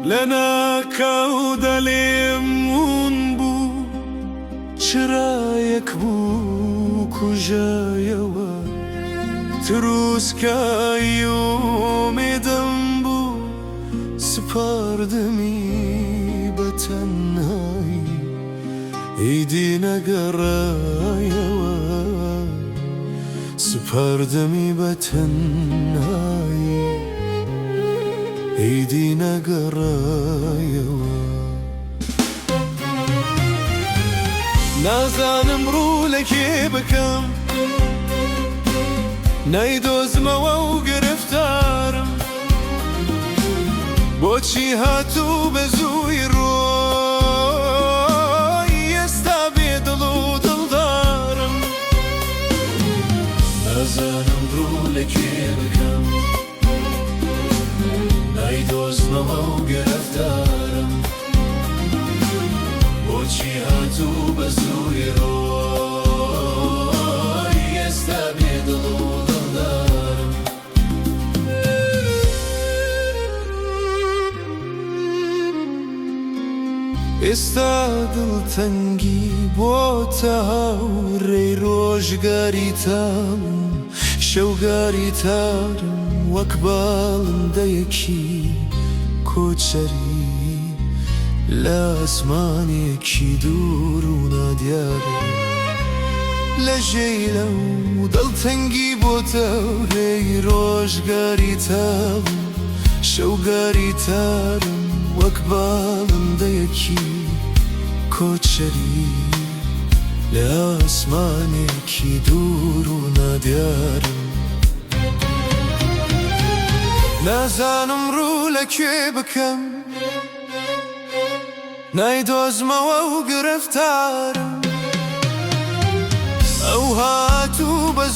لنا كودليمون بو شرايك بو كجايوا تروس كايوم دمبو سپاردمی بتنهایی ایدی نگرایوا سپاردمی بتنهایی ایدی نگرایوا نازانم رولکی بکم نەیدۆزمەوە و گرفتارم بۆچی هاتوو بە زووی ڕۆی ئێستا بێدڵ و دڵدارم نازانم ڕوولەکێ بکەم نەیدۆزمەوە و گرفتارم بۆچی هاتوو بە زووی ڕۆی ئێستا بێدڵ و ئێستا دڵتەنگی بۆتە هاوڕێی ڕۆژگاری تام شەوگاری تارم وەک باڵندەیەکی کۆچەری لە ئاسمانێکی دوور و نادیارم لە ژێیرم و دڵتەنگی بۆتە هەوڕێی ڕۆژگاری تام شەوگاری تارم وەک باڵندەیەکی کۆچەری لە ئاسمانێکی دوور و نادیارم نازانم ڕوولەکێ بکەم نەیدۆزمەوە و گرفتارم ئەو هاتوو بە